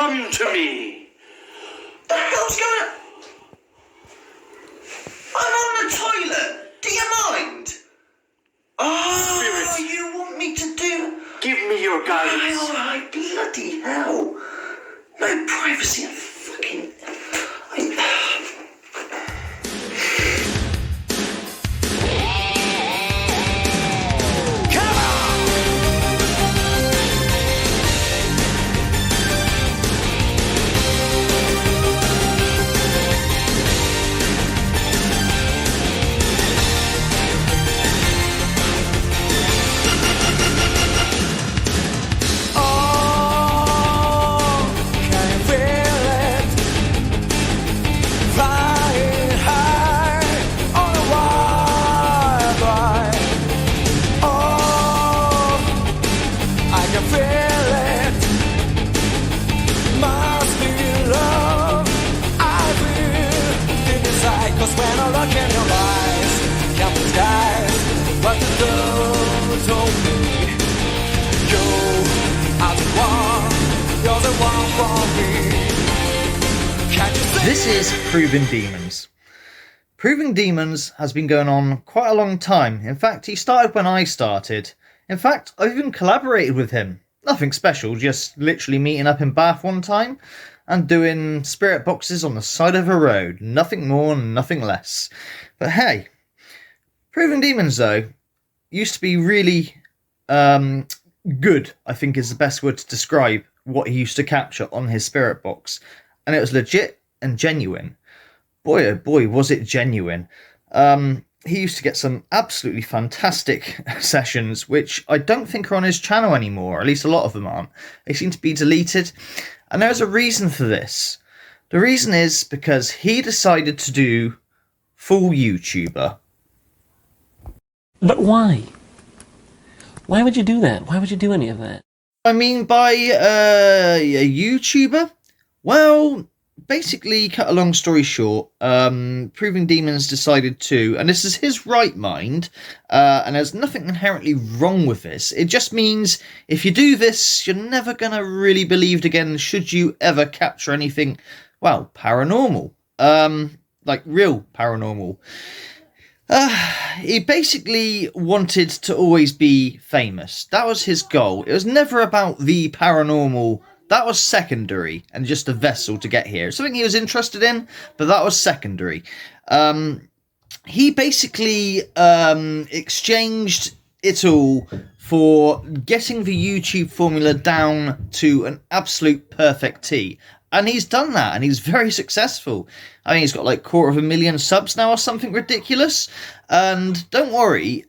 come to me. The hell's going on? I'm on the toilet. Do you mind? Oh, Spirit. you want me to do... Give me your guidance. Alright, bloody hell. No privacy and fucking... This is Proving Demons. Proving Demons has been going on quite a long time. In fact, he started when I started. In fact, I've even collaborated with him. Nothing special, just literally meeting up in Bath one time and doing spirit boxes on the side of a road. Nothing more, nothing less. But hey, Proving Demons though used to be really good, I think is the best word to describe what he used to capture on his spirit box. And it was legit and genuine. Boy, oh boy, was it genuine. He used to get some absolutely fantastic sessions, which I don't think are on his channel anymore. At least a lot of them aren't. They seem to be deleted. And there's a reason for this. The reason is because he decided to do full YouTuber. But why? Why would you do that? Why would you do any of that? I mean, by a YouTuber? Well, basically, cut a long story short, Proving Demons decided to, and this is his right mind, and there's nothing inherently wrong with this. It just means if you do this, you're never going to really believe again should you ever capture anything, well, paranormal. Like real paranormal. He basically wanted to always be famous. That was his goal. It was never about the paranormal. That was secondary and just a vessel to get here. Something he was interested in, but that was secondary. He basically exchanged it all for getting the YouTube formula down to an absolute perfect T. And he's done that, and he's very successful. I mean, he's got like 250,000 subs now or something ridiculous. And don't worry,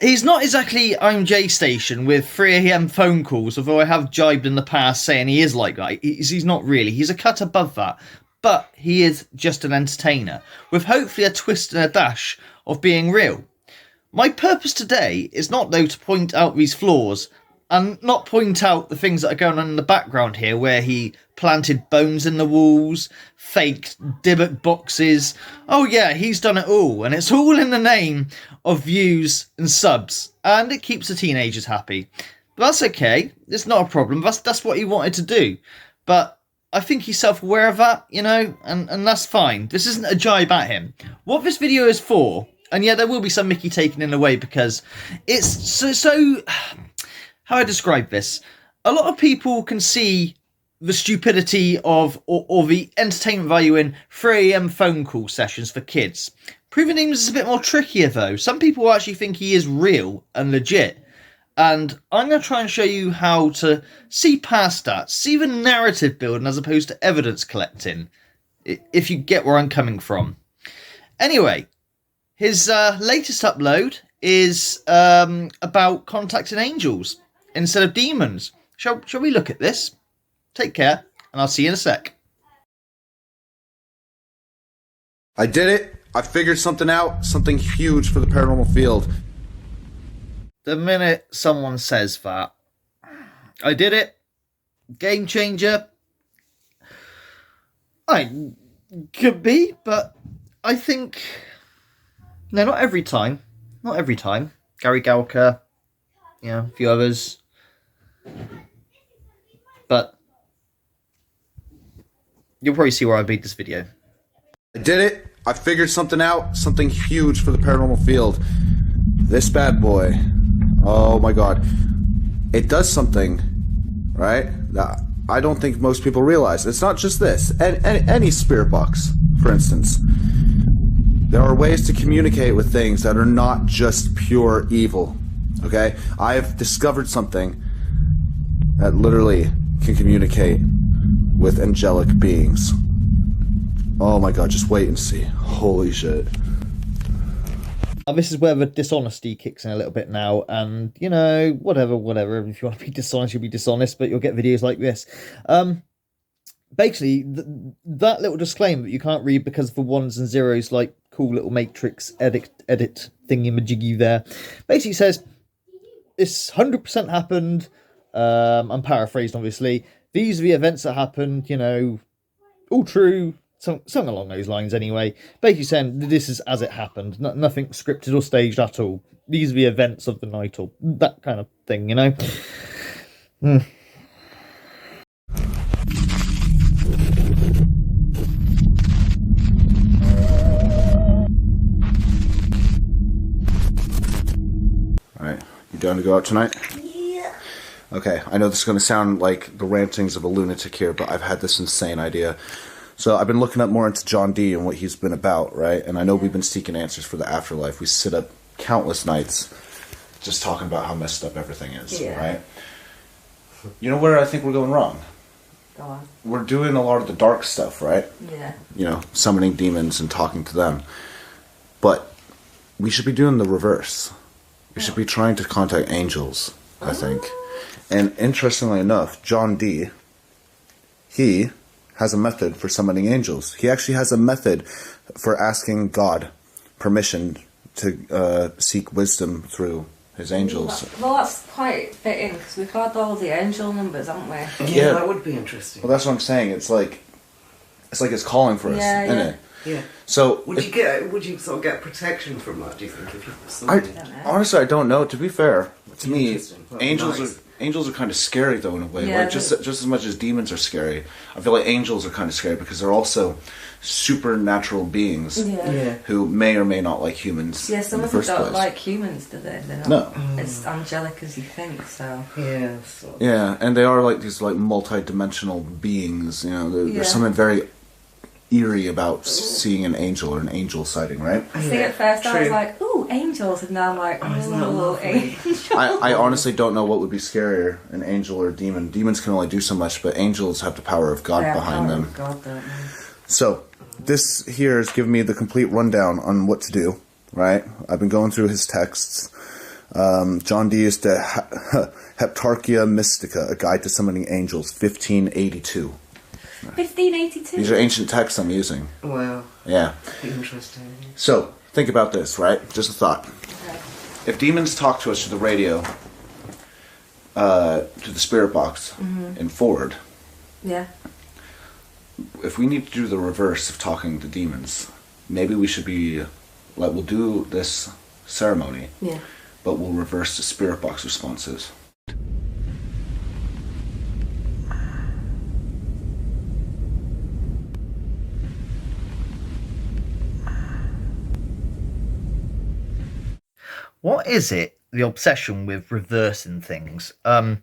he's not exactly I'm J Station with 3 AM phone calls, although I have jibed in the past saying he is like that. He's not really. He's a cut above that. But he is just an entertainer, with hopefully a twist and a dash of being real. My purpose today is not, though, to point out these flaws, and not point out the things that are going on in the background here, where he planted bones in the walls, faked Dybbuk boxes. Oh yeah, he's done it all, and it's all in the name of views and subs, and it keeps the teenagers happy. But that's okay, it's not a problem, that's what he wanted to do. But I think he's self-aware of that, you know, and that's fine. This isn't a jibe at him. What this video is for, and yeah, there will be some Mickey taken in the way, because it's so how I describe this. A lot of people can see the stupidity of, or the entertainment value in 3 AM phone call sessions for kids. Proving Demons is a bit more trickier though. Some people actually think he is real and legit. And I'm going to try and show you how to see past that. See the narrative building as opposed to evidence collecting. If you get where I'm coming from. Anyway, his latest upload is about contacting angels instead of demons. Shall we look at this? Take care, and I'll see you in a sec. I did it. I figured something out. Something huge for the paranormal field. The minute someone says that, I did it. Game changer. I could be, but I think... No, not every time. Not every time. Gary Galka, you know, a few others. But You'll probably see where I made this video. I did it. I figured something out. Something huge for the paranormal field. This bad boy. Oh my god. It does something, right, that I don't think most people realize. It's not just this. Any spirit box, for instance. There are ways to communicate with things that are not just pure evil. Okay? I've discovered something that literally can communicate with angelic beings. Oh my god, just wait and see. Holy shit. Now, this is where the dishonesty kicks in a little bit now, and, you know, whatever. If you want to be dishonest, you'll be dishonest, but you'll get videos like this. Basically, that little disclaimer that you can't read because of the ones and zeros, like cool little matrix edit thingy-majiggy there, basically says, this 100% happened, I'm paraphrased, obviously. These are the events that happened, you know, all true, something along those lines anyway. Basically saying this is as it happened, nothing scripted or staged at all. These are the events of the night, or that kind of thing, you know. Alright, you down to go out tonight? Yeah. Okay, I know this is going to sound like the rantings of a lunatic here, but I've had this insane idea. So I've been looking up more into John Dee and what he's been about, right? And I know we've been seeking answers for the afterlife. We sit up countless nights just talking about how messed up everything is, right? You know where I think we're going wrong? Go on. We're doing a lot of the dark stuff, right? Yeah. You know, summoning demons and talking to them. But we should be doing the reverse. We should be trying to contact angels, I think. And interestingly enough, John Dee, he has a method for summoning angels. He actually has a method for asking God permission to seek wisdom through his angels. Well, that's quite fitting because we've got all the angel numbers, haven't we? Yeah, that would be interesting. Well, that's what I'm saying. It's like it's calling for us, Yeah, isn't yeah. it? Yeah. So Would you sort of get protection from that, do you think, if you honestly, I don't know. To be fair, to me, Interesting. That'd be nice. angels are kind of scary though in a way. Yeah, Like just as much as demons are scary, I feel like angels are kind of scary because they're also supernatural beings Yeah. who may or may not like humans. Yeah, some in of the them first don't place. like humans, do they? They're not No. as angelic as you think, so... Yeah, so. Yeah, and they are like these like multi-dimensional beings. You know, Yeah. there's something very eerie about seeing an angel or an angel sighting, right? I think at first I was like, ooh, angels, and now I'm like, isn't that ooh, lovely? angels. I honestly don't know what would be scarier, an angel or a demon. Demons can only do so much, but angels have the power of God They have behind power them. of God, don't they? So, this here has given me the complete rundown on what to do, right? I've been going through his texts. John Dee is the Heptarchia Mystica, a guide to summoning angels, 1582. 1582. These are ancient texts I'm using. Well, Yeah. interesting. So, think about this, right? Just a thought. Okay. If demons talk to us through the radio, to the spirit box, and forward, Yeah. if we need to do the reverse of talking to demons, maybe we should be, like, we'll do this ceremony, Yeah. but we'll reverse the spirit box responses. What is it, the obsession with reversing things? You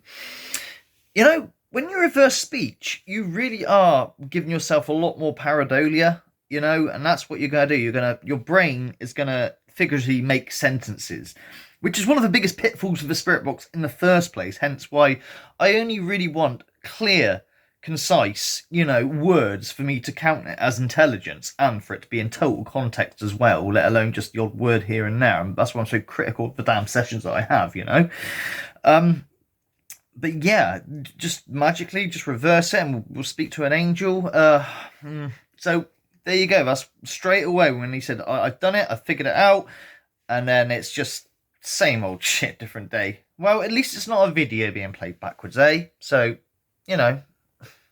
know, when you reverse speech, you really are giving yourself a lot more pareidolia, you know, and that's what you're going to do. Your brain is going to figuratively make sentences, which is one of the biggest pitfalls of the spirit box in the first place, hence why I only really want clear, concise, you know, words for me to count it as intelligence and for it to be in total context as well, let alone just the odd word here and there. And that's why I'm so critical of the damn sessions that I have, you know. But yeah, just magically just reverse it and we'll speak to an angel. So there you go. That's straight away when he said, I've done it, I've figured it out. And then it's just same old shit, different day. Well, at least it's not a video being played backwards, eh? So, you know,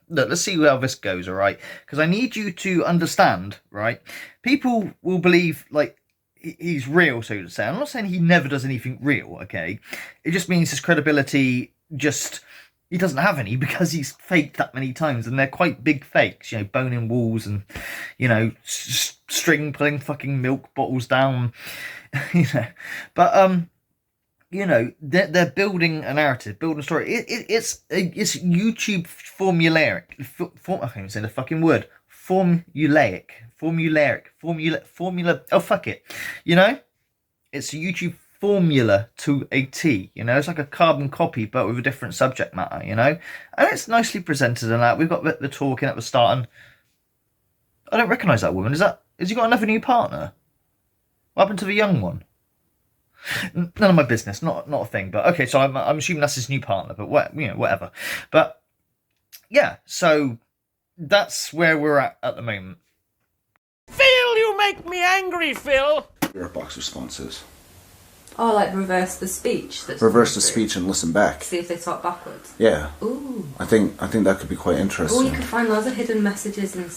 look, let's see how this goes, all right? Because I need you to understand, right? People will believe, like, he's real, so to say. I'm not saying he never does anything real, okay? It just means his credibility just He doesn't have any because he's faked that many times, and they're quite big fakes. You know, boning walls and, you know, string pulling fucking milk bottles down. You know, but you know, they're building a narrative, building a story. It's YouTube formulaic. I can't even say the fucking word. Formula. Oh, fuck it. You know, it's a YouTube formula to a T. You know, it's like a carbon copy, but with a different subject matter. You know, and it's nicely presented in that. We've got the talking at the start, and I don't recognise that woman. Has he got another new partner? What happened to the young one? None of my business. Not a thing. But okay, so I'm assuming that's his new partner. But you know, whatever. But yeah, so that's where we're at the moment. Phil, you make me angry, Phil. Spirit box responses. Oh, like reverse the speech. Reverse the speech and listen back. See if they talk backwards. Yeah. Ooh. I think that could be quite interesting. Oh, you could find loads of hidden messages in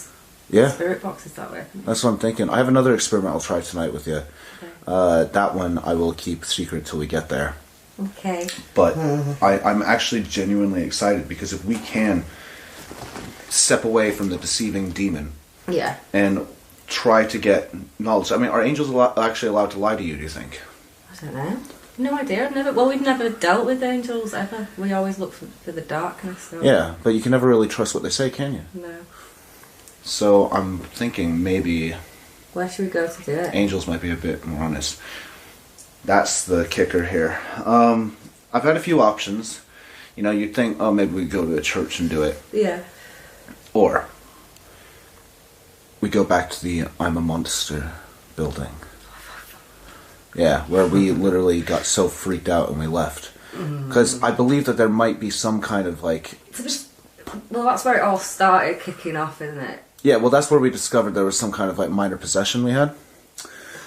spirit boxes that way. That's what I'm thinking. I have another experiment I'll try tonight with you. Okay. That one I will keep secret till we get there. Okay. But I'm actually genuinely excited because if we can step away from the deceiving demon, yeah, and try to get knowledge. I mean, are angels actually allowed to lie to you? Do you think? I don't know. No idea. We've never dealt with angels ever. We always look for the darkness. So. Yeah, but you can never really trust what they say, can you? No. So I'm thinking maybe. Where should we go to do it? Angels might be a bit more honest. That's the kicker here. I've had a few options. You know, you'd think, oh, maybe we go to a church and do it. Yeah. Or we go back to the I'm a Monster building. Yeah, where we literally got so freaked out and we left. Because I believe that there might be some kind of like... Well, that's where it all started kicking off, isn't it? Yeah, well, that's where we discovered there was some kind of like minor possession we had.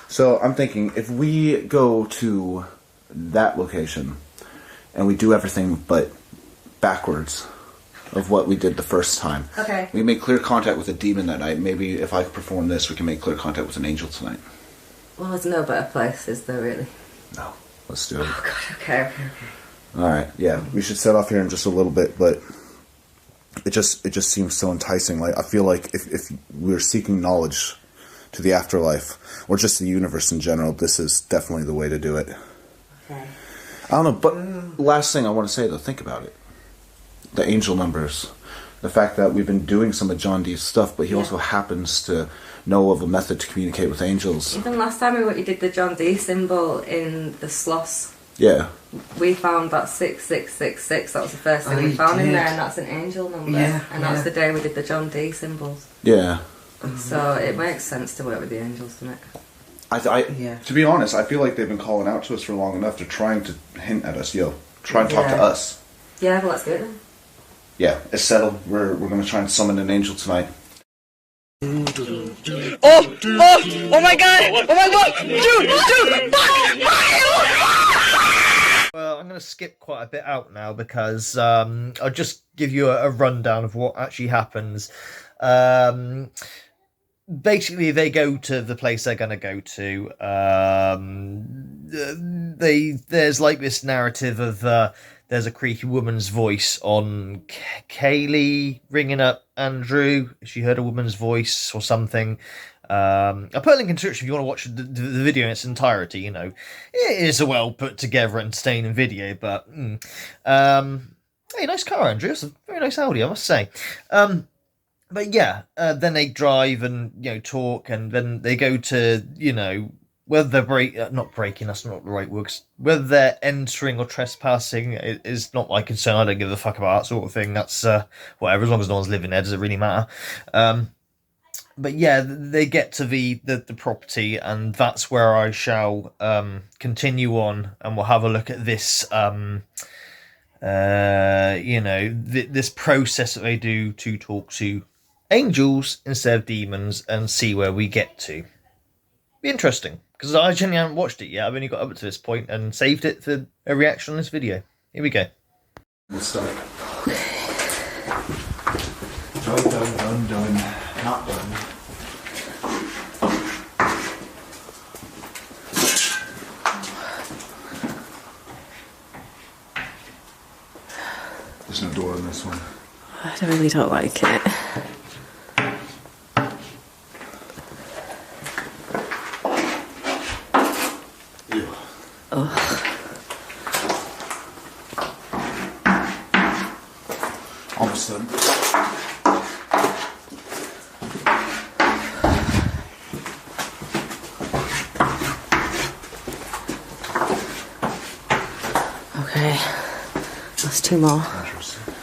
So I'm thinking, if we go to that location and we do everything but backwards of what we did the first time. Okay. We make clear contact with a demon that night. Maybe if I perform this, we can make clear contact with an angel tonight. Well, there's no better place, is there, really? No. Let's do it. Oh, God, okay. Alright, yeah. We should set off here in just a little bit, but it just seems so enticing. Like, I feel like if we're seeking knowledge to the afterlife, or just the universe in general, this is definitely the way to do it. Okay. I don't know, but last thing I want to say, though, think about it. The angel numbers. The fact that we've been doing some of John Dee's stuff, but he also happens to know of a method to communicate with angels. Even last time we did the John Dee symbol in the sloss. Yeah. We found that 6666. That was the first thing we found in there, and that's an angel number. Yeah, and that's the day we did the John Dee symbols. Yeah. So it makes sense to work with the angels, doesn't it? To be honest, I feel like they've been calling out to us for long enough. They're trying to hint at us. Yo, try and talk to us. Yeah, well, let's do it then. Yeah, it's settled. We're going to try and summon an angel tonight. Oh my god! Dude! Well, I'm going to skip quite a bit out now because I'll just give you a rundown of what actually happens. Basically, they go to the place they're going to go to. There's like this narrative of there's a creaky woman's voice on Kaylee ringing up Andrew. She heard a woman's voice or something. I'll put a link in the description if you want to watch the video in its entirety. You know, it is a well put together, entertaining video. But hey, nice car, Andrew. It's a very nice Audi, I must say. But yeah, then they drive and talk, and then they go to whether they're not breaking. That's not the right word. Whether they're entering or trespassing is not my concern. I don't give a fuck about that sort of thing. That's whatever. As long as no one's living there, does it really matter? But yeah, they get to the property, and that's where I shall continue on, and we'll have a look at this. This process that they do to talk to angels instead of demons, and see where we get to. Be interesting, because I genuinely haven't watched it yet. I've only got up to this point and saved it for a reaction on this video. Here we go. Let's start. Done. Not done. There's no door in this one. I really don't like it. Ew. Ugh. Almost done. Okay, that's 2 more. Interesting.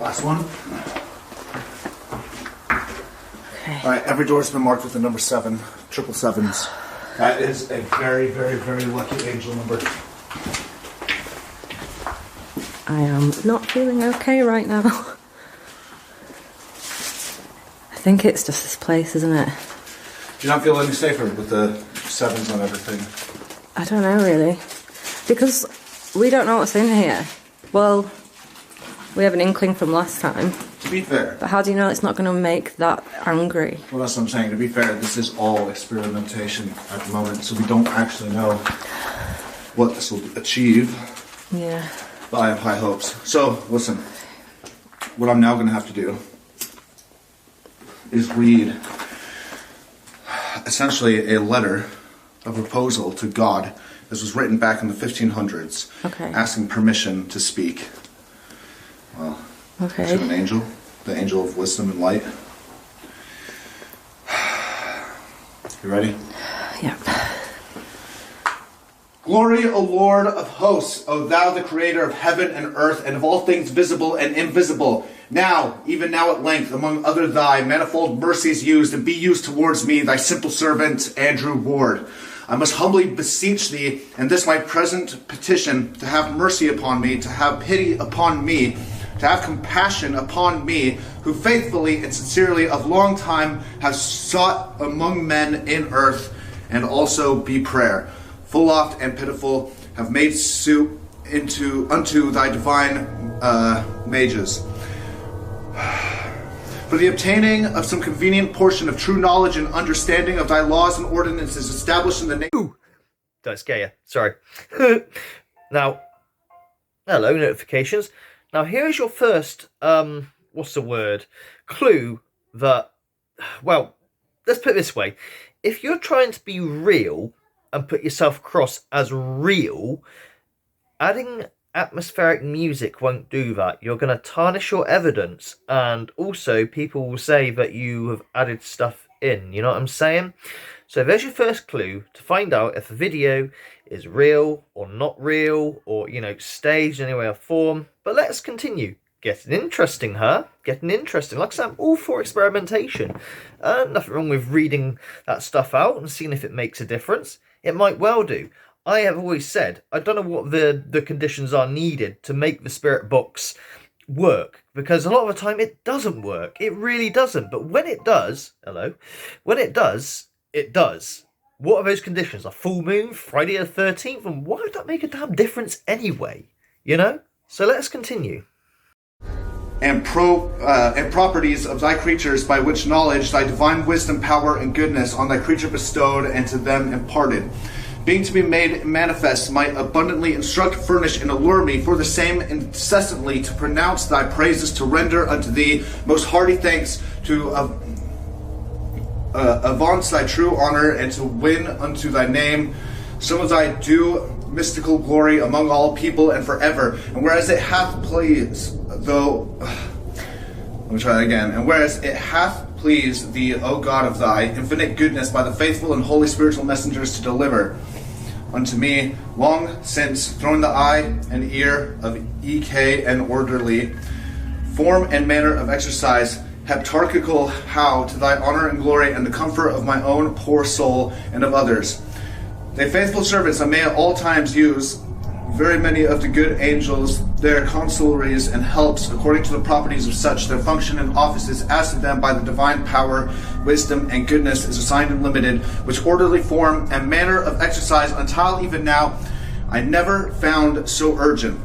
Last one. Okay. All right, every door's been marked with the number 7, 777s. That is a very, very, very lucky angel number. I am not feeling okay right now. I think it's just this place, isn't it? Do you not feel any safer with the 7s on everything? I don't know really. Because we don't know what's in here. Well, we have an inkling from last time. To be fair. But how do you know it's not going to make that angry? Well, that's what I'm saying. To be fair, this is all experimentation at the moment, so we don't actually know what this will achieve. Yeah. But I have high hopes. So, listen. What I'm now going to have to do is read essentially a letter, a proposal to God. This was written back in the 1500s. Okay. Asking permission to speak. Well, Okay. to an angel. The angel of wisdom and light. You ready? Yep. Glory, O Lord of hosts, O thou the creator of heaven and earth, and of all things visible and invisible. Now, even now at length, among other thy manifold mercies used, and be used towards me, thy simple servant, Andrew Ward. I must humbly beseech thee, in this my present petition, to have mercy upon me, to have pity upon me, to have compassion upon me, who faithfully and sincerely of long time have sought among men in earth, and also be prayer. Full oft and pitiful have made suit unto thy divine mages. For the obtaining of some convenient portion of true knowledge and understanding of thy laws and ordinances established in the name. Ooh, don't scare you. Sorry. Now, hello, notifications. Now, here's your first, what's the word? Clue that, well, let's put it this way. If you're trying to be real and put yourself across as real, adding atmospheric music won't do that. You're going to tarnish your evidence, and also people will say that you have added stuff in. You know what I'm saying? So there's your first clue to find out if a video is real or not real, or, you know, staged in any way or form. But let's continue. Getting interesting, huh? Getting interesting. Like I said, I'm all for experimentation. Nothing wrong with reading that stuff out and seeing if it makes a difference. It might well do. I have always said, I don't know what the conditions are needed to make the spirit box work, because a lot of the time it doesn't work. It really doesn't. But when it does, when it does, it does. What are those conditions? A full moon, Friday the 13th? And why would that make a damn difference anyway? You know? So let's continue. And properties of thy creatures, by which knowledge thy divine wisdom, power, and goodness on thy creature bestowed and to them imparted, being to be made manifest, might abundantly instruct, furnish, and allure me for the same incessantly to pronounce thy praises, to render unto thee most hearty thanks, to avance thy true honor, and to win unto thy name some of thy due mystical glory among all people and forever. And whereas it hath pleased, And whereas it hath pleased thee, O God of thy infinite goodness, by the faithful and holy spiritual messengers to deliver unto me, long since thrown the eye and ear of EK and orderly, form and manner of exercise, heptarchical how to thy honor and glory and the comfort of my own poor soul and of others. Thy faithful servants I may at all times use very many of the good angels, their consultaries and helps, according to the properties of such, their function and offices as to them by the divine power, wisdom, and goodness is assigned and limited, which orderly form and manner of exercise until even now I never found so urgent.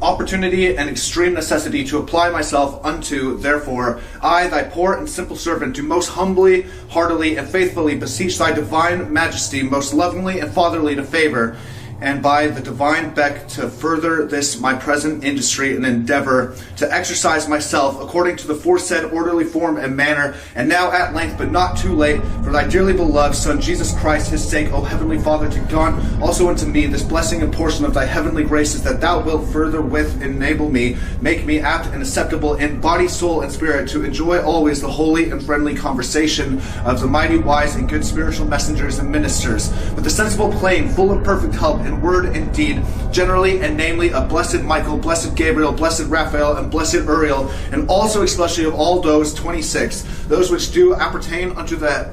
opportunity and extreme necessity to apply myself unto, therefore, I, thy poor and simple servant, do most humbly, heartily, and faithfully beseech thy divine majesty most lovingly and fatherly to favor, and by the divine beck to further this my present industry and endeavor to exercise myself according to the foresaid orderly form and manner, and now at length, but not too late, for thy dearly beloved Son Jesus Christ, his sake, O heavenly Father, to grant also unto me this blessing and portion of thy heavenly graces, that thou wilt further with enable me, make me apt and acceptable in body, soul, and spirit, to enjoy always the holy and friendly conversation of the mighty, wise, and good spiritual messengers and ministers, with the sensible, plain, full and perfect help in word and deed, generally and namely of blessed Michael, blessed Gabriel, blessed Raphael, and blessed Uriel, and also especially of all those 26, those which do appertain unto the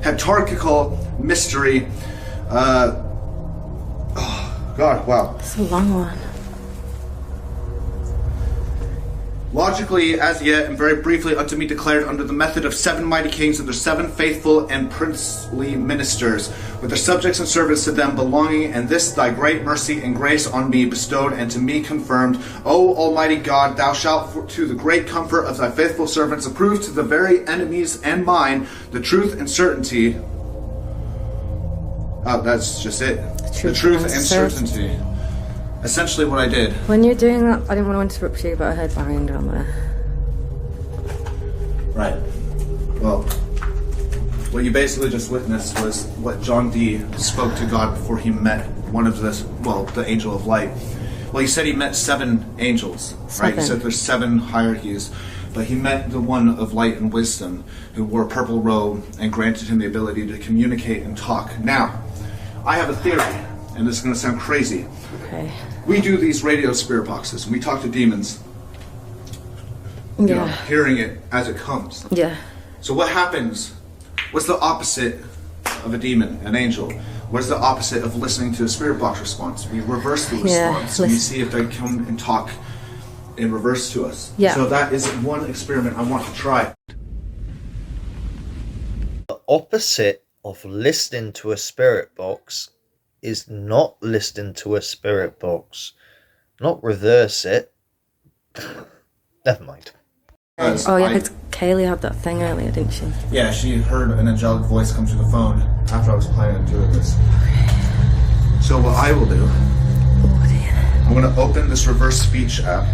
heptarchical mystery. Oh God, wow. It's a long one. Logically, as yet, and very briefly unto me declared under the method of 7 mighty kings and their 7 faithful and princely ministers, with their subjects and servants to them belonging, and this thy great mercy and grace on me bestowed and to me confirmed. O Almighty God, thou shalt to the great comfort of thy faithful servants approve to the very enemies and mine the truth and certainty. Oh, that's just it. The truth and certainty. Essentially what I did. When you're doing that, I didn't want to interrupt you, but I heard banging down there. Right. Well, what you basically just witnessed was what John Dee spoke to God before he met one of the angel of light. Well, he said he met 7 angels, right? He said there's 7 hierarchies, but he met the one of light and wisdom who wore a purple robe and granted him the ability to communicate and talk. Now, I have a theory, and this is going to sound crazy. Okay. We do these radio spirit boxes, and we talk to demons. You know, hearing it as it comes. Yeah. So what happens? What's the opposite of a demon, an angel? What's the opposite of listening to a spirit box response? We reverse the response, and we see if they come and talk in reverse to us. Yeah. So that is one experiment I want to try. The opposite of listening to a spirit box is not listening to a spirit box. Not reverse it. Never mind. Oh yeah, because Kaylee had that thing earlier, didn't she? Yeah, she heard an angelic voice come through the phone after I was planning on doing this. So what I will do, I'm going to open this reverse speech app.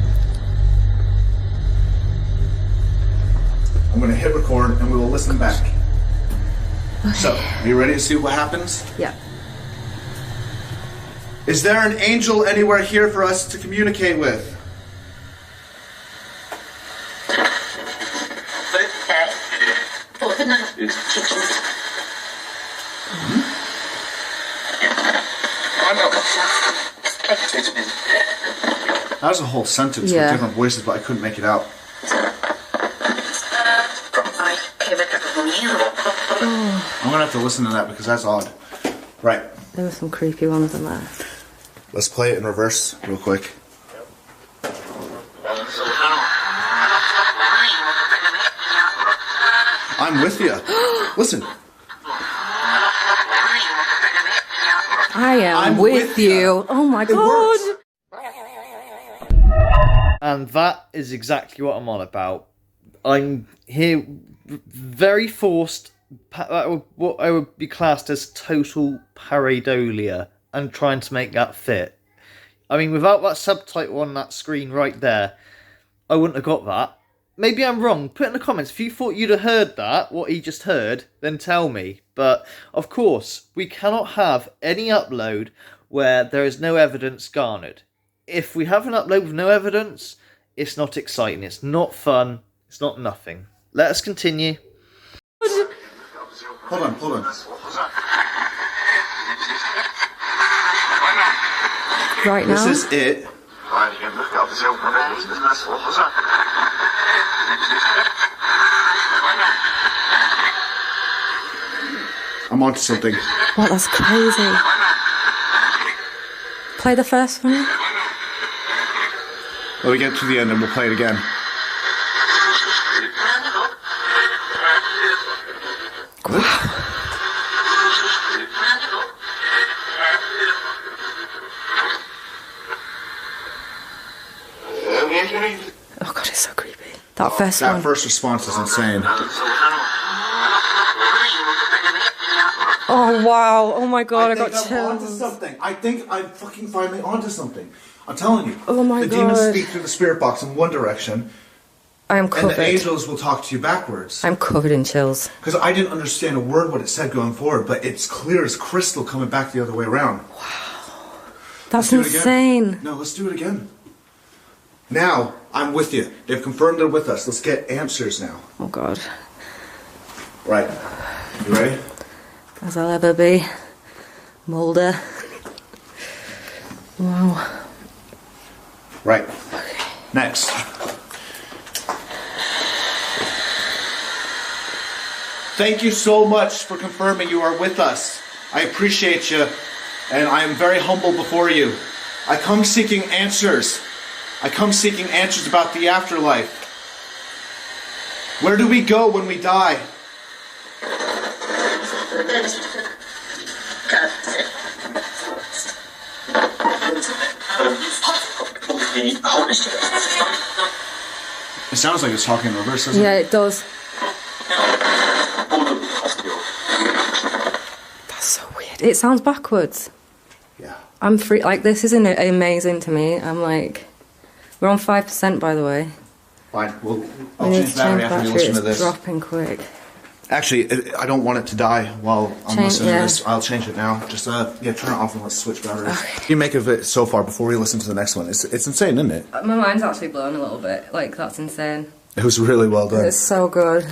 I'm going to hit record and we will listen back. Okay. So, are you ready to see what happens? Yeah. Is there an angel anywhere here for us to communicate with? That was a whole sentence with different voices, but I couldn't make it out. I'm gonna have to listen to that because that's odd. Right. There were some creepy ones in there. Let's play it in reverse real quick. I'm with you. Listen. I am with you. Oh my god. And that is exactly what I'm on about. I'm here very forced, what I would be classed as total pareidolia, and trying to make that fit. I mean, without that subtitle on that screen right there, I wouldn't have got that. Maybe I'm wrong. Put in the comments if you thought you'd have heard that, what he just heard, then tell me. But, of course, we cannot have any upload where there is no evidence garnered. If we have an upload with no evidence, it's not exciting, it's not fun, it's not nothing. Let us continue. Hold on. Right now? This is it. I'm onto something. What? That's crazy. Play the first one. Let me get to the end and we'll play it again. That first That one. first response is insane. Oh wow! Oh my god! I got I'm onto chills. something. I think I'm fucking finally onto something. I'm telling you. Oh my the demons God. speak through the spirit box in one direction, I am and the covered. angels will talk to you backwards. I'm covered in chills. Because I didn't understand a word what it said going forward, but it's clear as crystal coming back the other way around. That's do it again. insane. No, let's do it again. Now, I'm with you. They've confirmed they're with us. Let's get answers now. Oh god. Right. You ready? As I'll ever be. Mulder. Wow. Right. Next. Thank you so much for confirming you are with us. I appreciate you, and I am very humble before you. I come seeking answers. I come seeking answers about the afterlife. Where do we go when we die? It sounds like it's talking in reverse, doesn't Yeah, it? it does. That's so weird. It sounds backwards. Yeah. I'm free. Like, this is amazing to me. I'm like, we're on 5%, by the way. Fine. I'll We need change to battery change after you battery. listen to It's this. dropping quick. Actually, I don't want it to die while I'm Change- listening yeah. to this. I'll change it now. Just turn it off and let's switch batteries. What do you make of it so far before we listen to the next one? It's insane, isn't it? My mind's actually blown a little bit. Like, that's insane. It was really well done. It's so good.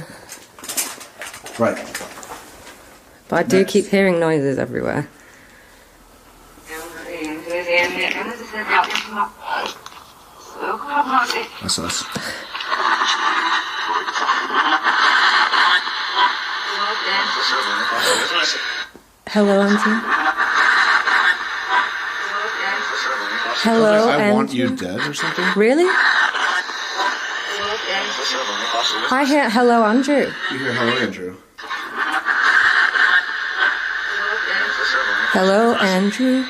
Right. But I do Next. keep hearing noises everywhere. That's us. Hello, Andrew. Hello, I want Andrew. you dead or something? Really? I hear hello, Andrew. You hear hello, Andrew. Hello, Andrew.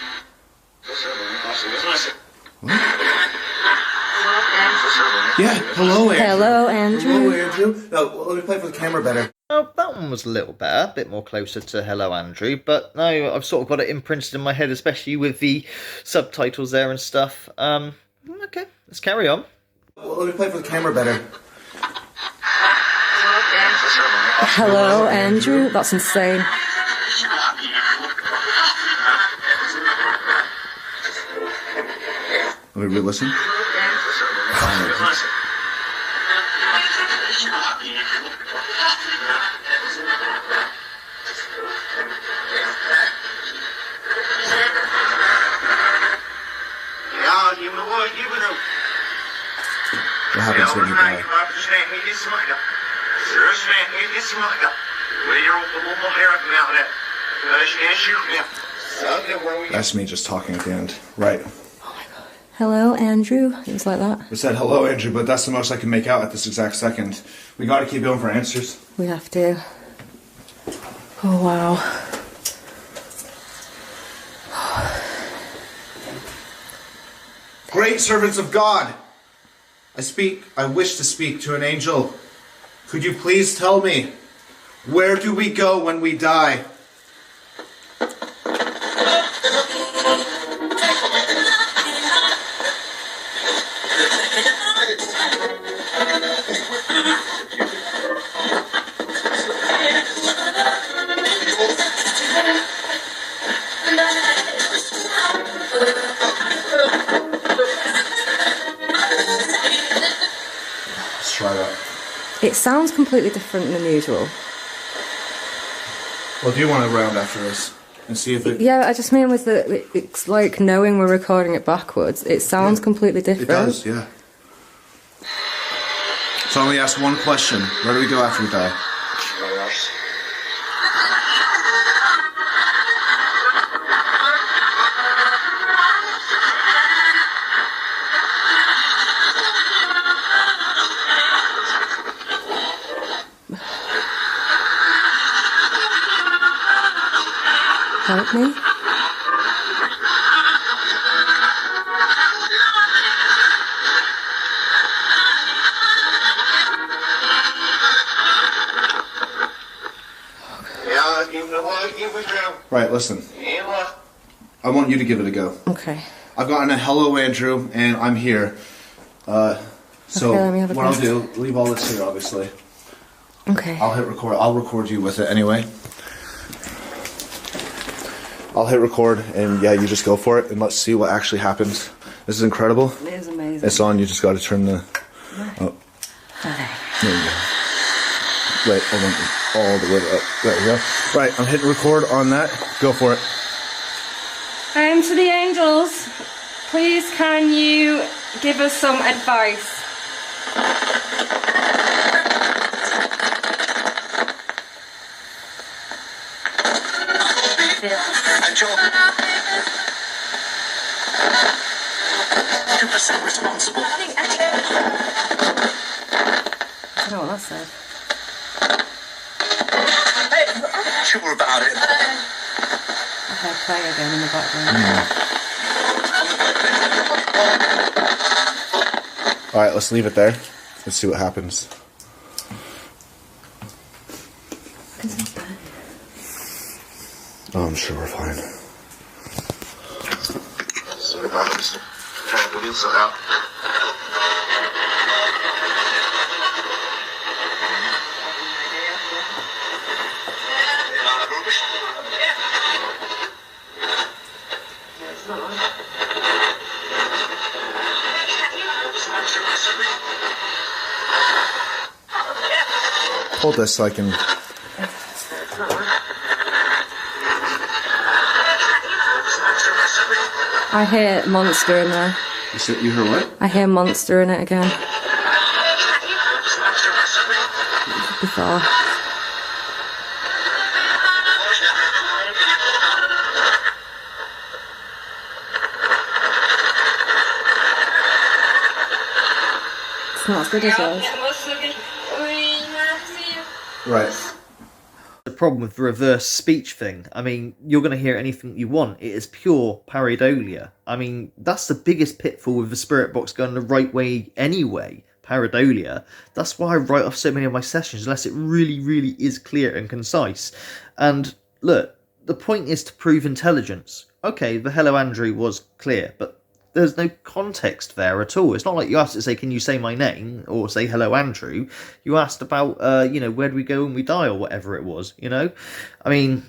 Yeah, hello, Andrew. Hello, Andrew. Hello, Andrew. No, let me play for the camera better. Oh, that one was a little better, a bit more closer to Hello Andrew, but no, I've sort of got it imprinted in my head, especially with the subtitles there and stuff. Okay, let's carry on. Let me play for the camera better. Hello, Andrew. That's insane. Let me re-listen. What happens when you die? That's me just talking at the end. Right. Hello, Andrew. It was like that. We said hello, Andrew, but that's the most I can make out at this exact second. We gotta keep going for answers. We have to. Oh, wow. Great servants of God, I wish to speak to an angel. Could you please tell me, where do we go when we die? Let's try that. It sounds completely different than usual. Well, do you want to round after this and see if it... Yeah, I just mean with it's like knowing we're recording it backwards. It sounds completely different. It does, yeah. So I only ask one question. Where do we go after we die? Help me. Right, listen. I want you to give it a go. Okay. I've gotten a hello, Andrew, and I'm here. So Okay, let me have a what I'll guess. do, leave all this here, obviously. Okay. I'll hit record. I'll record you with it anyway. I'll hit record, and yeah, you just go for it, and let's see what actually happens. This is incredible. It is amazing. It's on. You just got to turn the. Oh. Okay. There you go. Wait, hold on. All the way up. There we go. Right, I'm hitting record on that. Go for it. To the angels, please can you give us some advice? Responsible. I don't know what that said. Sure about it. Okay, play again in the background. Alright, let's leave it there. Let's see what happens. Oh, I'm sure we're fine. Sorry about this. Trying to get out. Hold this so I can. I hear monster in there. You heard what? I hear monster in it again. Bizarre. It's not as good as yours. Right. The problem with the reverse speech thing, I mean, you're going to hear anything you want. It is pure pareidolia. I mean, that's the biggest pitfall with the spirit box going the right way anyway. Pareidolia. That's why I write off so many of my sessions, unless it really, really is clear and concise. And look, the point is to prove intelligence. Okay, the hello Andrew was clear, but there's no context there at all. It's not like you asked to say, can you say my name? Or say, hello, Andrew. You asked about, where do we go when we die or whatever it was, I mean,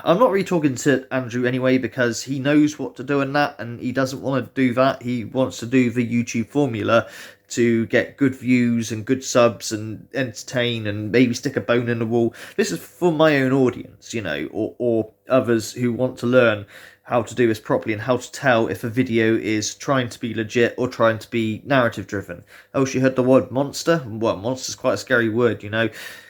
I'm not really talking to Andrew anyway because he knows what to do in that and he doesn't want to do that. He wants to do the YouTube formula to get good views and good subs and entertain and maybe stick a bone in the wall. This is for my own audience, or others who want to learn how to do this properly and how to tell if a video is trying to be legit or trying to be narrative driven. Oh, she heard the word monster? Well, monster's quite a scary word,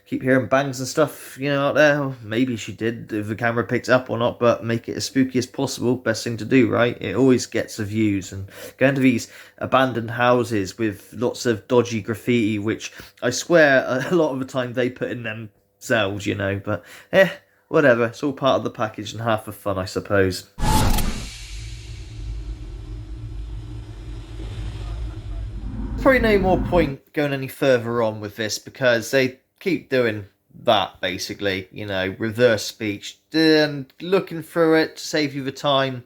Keep hearing bangs and stuff, out there. Maybe she did, if the camera picked it up or not, but make it as spooky as possible. Best thing to do, right? It always gets the views. And going to these abandoned houses with lots of dodgy graffiti, which I swear a lot of the time they put in themselves, but whatever. It's all part of the package and half the fun, I suppose. Probably no more point going any further on with this because they keep doing that, basically, reverse speech and looking through it to save you the time.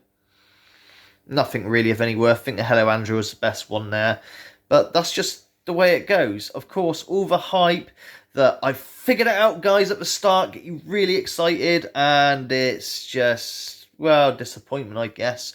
Nothing really of any worth. I think the Hello Andrew was the best one there, but that's just the way it goes. Of course, all the hype that I figured it out, guys, at the start, get you really excited, and it's just, well, disappointment, I guess.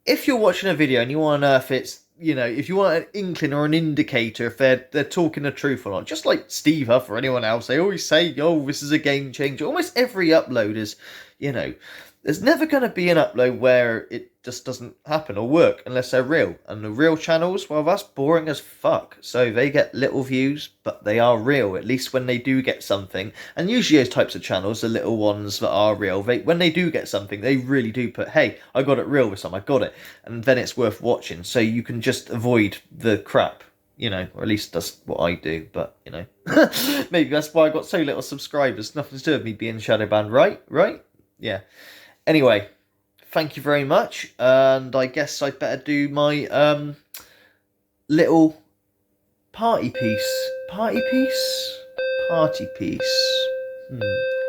If you're watching a video and you want to know if it's, if you want an inkling or an indicator if they're talking the truth or not, just like S.G.F or anyone else, they always say, oh, this is a game changer. Almost every upload is, there's never going to be an upload where it just doesn't happen or work unless they're real. And the real channels, well, that's boring as fuck. So they get little views, but they are real, at least when they do get something. And usually those types of channels, the little ones that are real, when they do get something, they really do put, hey, I got it real this time, I got it. And then it's worth watching. So you can just avoid the crap, or at least that's what I do. But, maybe that's why I got so little subscribers. Nothing to do with me being shadow banned, right? Yeah. Anyway, thank you very much, and I guess I'd better do my little party piece. Party piece? Party piece.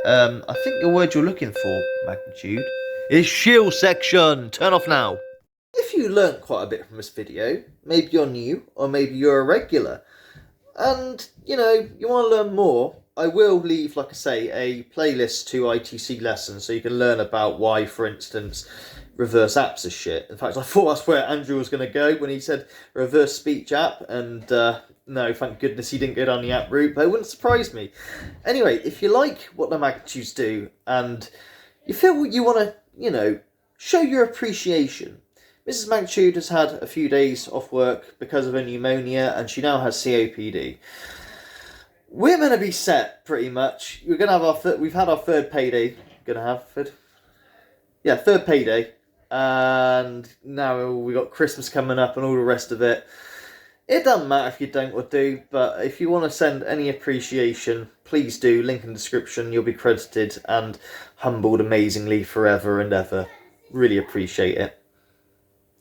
I think the word you're looking for, Magnitude, is shield section. Turn off now. If you learnt quite a bit from this video, maybe you're new, or maybe you're a regular, and, you know, you want to learn more, I will leave, like I say, a playlist to ITC lessons, so you can learn about why, for instance, reverse apps are shit. In fact, I thought that's where Andrew was going to go when he said reverse speech app, and no, thank goodness he didn't go down the app route, but it wouldn't surprise me. Anyway, if you like what the Magnitudes do, and you feel you want to, you know, show your appreciation, Mrs. Magnitude has had a few days off work because of her pneumonia, and she now has COPD. We're going to be set, pretty much. We're going to have we've had our third payday. Third payday. And now we got Christmas coming up and all the rest of it. It doesn't matter if you don't or do, but if you want to send any appreciation, please do. Link in the description. You'll be credited and humbled amazingly forever and ever. Really appreciate it.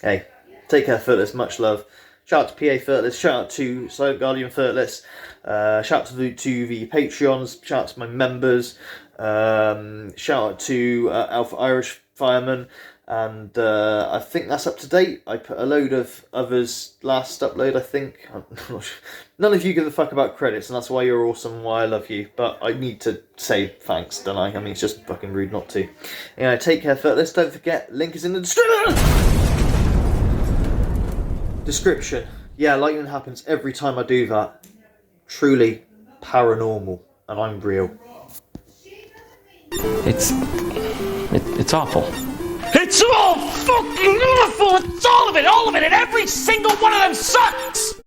Hey, take care, Firtless. Much love. Shout out to PA Firtless. Shout out to Silent Guardian Firtless. Shout out to the Patreons. Shout out to my members. Shout out to Alpha-irish-fireman. And I think that's up to date. I put a load of others last upload, I think. I'm not sure. None of you give a fuck about credits, and that's why you're awesome and why I love you. But I need to say thanks, don't I? I mean, it's just fucking rude not to. Anyway, take care, Firtless. Don't forget, link is in the description. Yeah, lightning happens every time I do that. Truly paranormal, and I'm real. It's awful. It's all fucking awful! It's all of it, and every single one of them sucks!